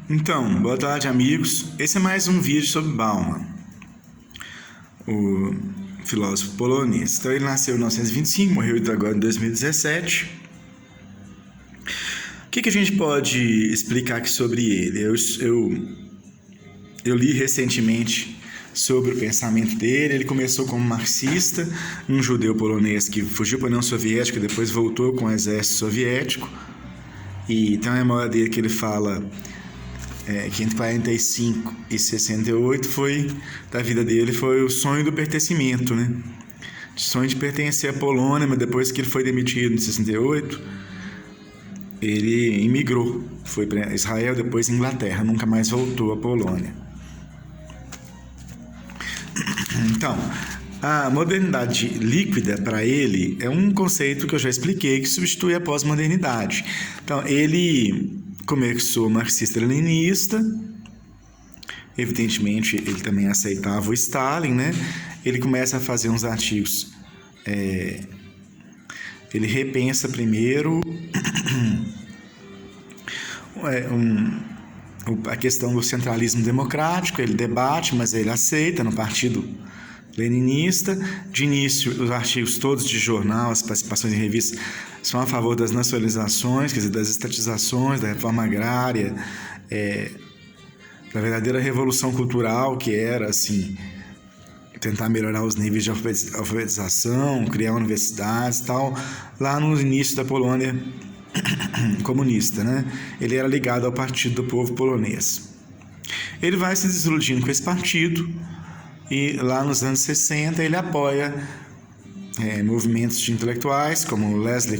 Então, boa tarde, amigos. Esse é mais um vídeo sobre Bauman, o filósofo polonês. Então, ele nasceu em 1925, morreu agora em 2017. O que a gente pode explicar aqui sobre ele? Eu li recentemente sobre o pensamento dele. Ele começou como marxista, um judeu polonês que fugiu para a União Soviética e depois voltou com o exército soviético. E tem uma memória dele que ele fala que entre 45 e 68 da vida dele foi o sonho do pertencimento, né? O sonho de pertencer à Polônia, mas depois que ele foi demitido em 68, ele imigrou, foi para Israel, depois Inglaterra, nunca mais voltou à Polônia. Então, a modernidade líquida para ele é um conceito que eu já expliquei, que substitui a pós-modernidade. Então, ele começou marxista-leninista, evidentemente ele também aceitava o Stalin, né? Ele começa a fazer uns artigos, ele repensa primeiro a questão do centralismo democrático, ele debate, mas ele aceita no partido leninista. De início, os artigos todos de jornal, as participações em revistas, são a favor das nacionalizações, quer dizer, das estatizações, da reforma agrária, da verdadeira revolução cultural, que era, assim, tentar melhorar os níveis de alfabetização, criar universidades e tal, lá no início da Polônia comunista, né? Ele era ligado ao Partido do Povo Polonês. Ele vai se desiludindo com esse partido, e lá nos anos 60 ele apoia movimentos de intelectuais como Leslie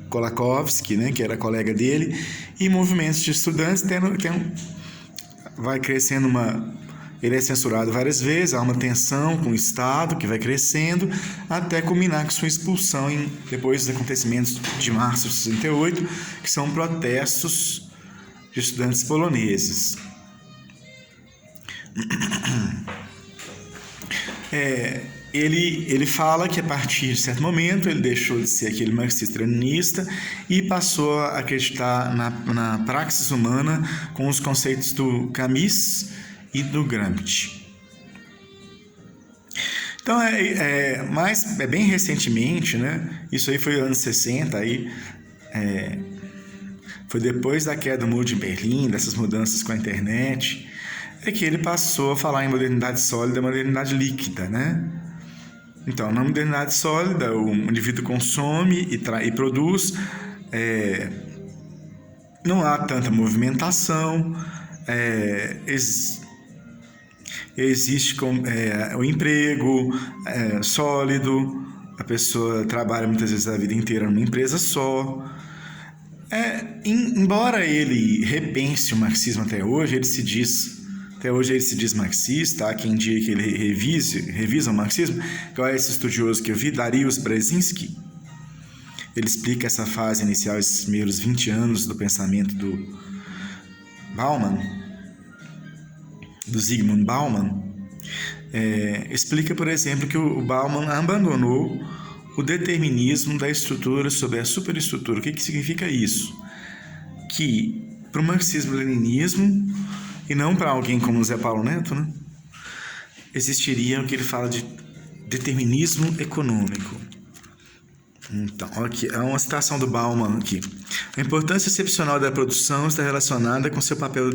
Kolakowski, né, que era colega dele, e movimentos de estudantes. Vai crescendo ele é censurado várias vezes, há uma tensão com o Estado que vai crescendo até culminar com sua expulsão depois dos acontecimentos de março de 68, que são protestos de estudantes poloneses. Ele fala que a partir de certo momento ele deixou de ser aquele marxista-leninista e passou a acreditar na praxis humana com os conceitos do Camus e do Gramsci. Então, mas bem recentemente, né? Isso aí foi nos anos 60, foi depois da queda do Muro de Berlim, dessas mudanças com a internet, que ele passou a falar em modernidade sólida e modernidade líquida, né? Então, na modernidade sólida, o indivíduo consome e produz, não há tanta movimentação, existe o emprego sólido, a pessoa trabalha muitas vezes a vida inteira numa empresa só. Embora ele repense o marxismo até hoje ele se diz marxista. Há quem diga que ele revisa o marxismo. Qual é esse estudioso que eu vi? Darius Brzezinski. Ele explica essa fase inicial, esses primeiros 20 anos do pensamento do Bauman, do Zygmunt Bauman. Explica, por exemplo, que o Bauman abandonou o determinismo da estrutura sobre a superestrutura. O que significa isso? Que para o marxismo-leninismo, e não para alguém como Zé Paulo Neto, né, existiria o que ele fala de determinismo econômico. Então, aqui é uma citação do Bauman aqui. A importância excepcional da produção está relacionada com seu papel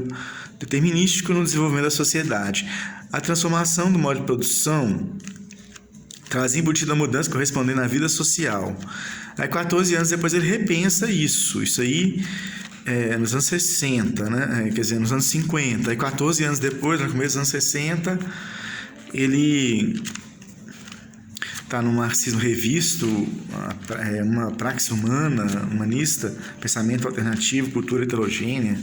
determinístico no desenvolvimento da sociedade. A transformação do modo de produção traz embutida a mudança correspondendo à vida social. Aí, 14 anos depois, ele repensa isso. Isso aí nos anos 60, né? Quer dizer, nos anos 50. Aí, 14 anos depois, no começo dos anos 60, ele está no marxismo revisto, uma praxis humana, humanista, pensamento alternativo, cultura heterogênea.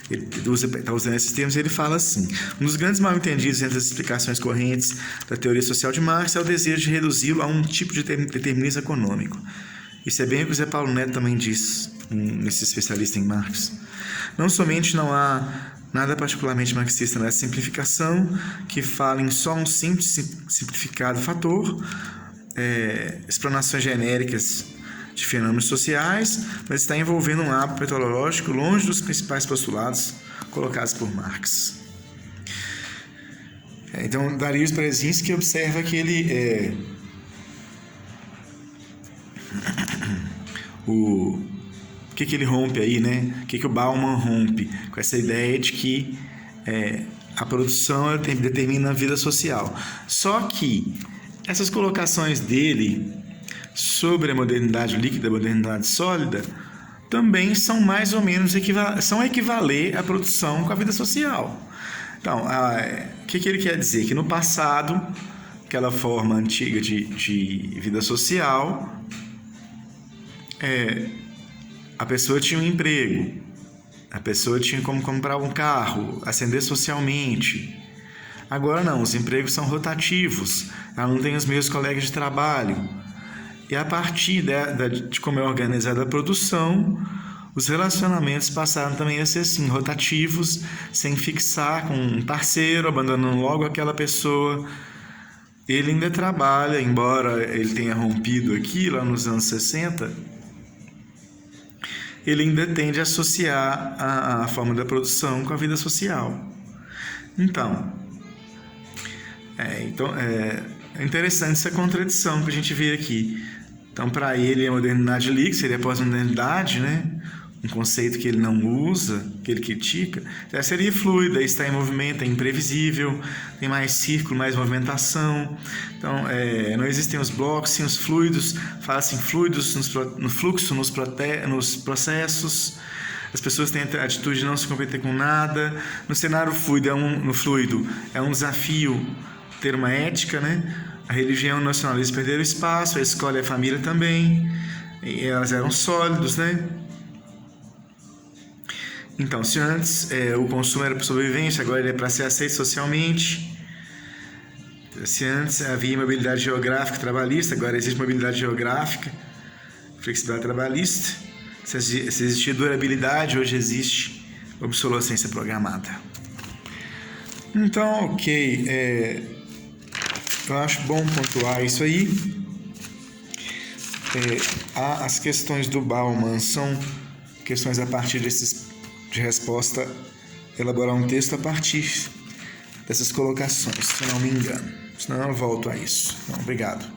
Ele está usando esses termos e ele fala assim: um dos grandes mal-entendidos entre as explicações correntes da teoria social de Marx é o desejo de reduzi-lo a um tipo de determinismo econômico. Isso é bem o que o Zé Paulo Neto também diz, esse especialista em Marx. Não somente não há nada particularmente marxista nessa simplificação, que fala em só um simples simplificado fator, explanações genéricas de fenômenos sociais, mas está envolvendo um hábito metodológico longe dos principais postulados colocados por Marx. Então, Darius Brzezinski observa que ele o que ele rompe aí, né? O que o Bauman rompe com essa ideia de que a produção determina a vida social. Só que essas colocações dele sobre a modernidade líquida e a modernidade sólida também são mais ou menos equivaler à produção com a vida social. Então, o que ele quer dizer? Que no passado, aquela forma antiga de vida social, a pessoa tinha um emprego, a pessoa tinha como comprar um carro, ascender socialmente. Agora não, os empregos são rotativos, ela não tem os mesmos colegas de trabalho. E a partir de como é organizada a produção, os relacionamentos passaram também a ser assim, rotativos, sem fixar com um parceiro, abandonando logo aquela pessoa. Ele ainda trabalha, embora ele tenha rompido aqui, lá nos anos 60, ele ainda tende a associar a forma da produção com a vida social. Então, é interessante essa contradição que a gente vê aqui. Então, para ele, a modernidade líquida seria a pós-modernidade, né? Um conceito que ele não usa, que ele critica. Então, seria fluida, está em movimento, é imprevisível, tem mais círculo, mais movimentação. Então, não existem os blocos, sim os fluidos. Fala-se em fluidos no fluxo, nos processos. As pessoas têm a atitude de não se comprometer com nada. No cenário fluido, é um desafio ter uma ética, né? A religião e o nacionalismo perderam espaço, a escola e a família também, e elas eram sólidos, né? Então, se antes o consumo era para sobrevivência, agora ele é para ser aceito socialmente. Se antes havia mobilidade geográfica trabalhista, agora existe mobilidade geográfica, flexibilidade trabalhista. Se existia durabilidade, hoje existe obsolescência programada. Então, ok, eu acho bom pontuar isso aí. As questões do Bauman são questões a partir de resposta, elaborar um texto a partir dessas colocações, se não me engano. Senão eu volto a isso. Então, obrigado.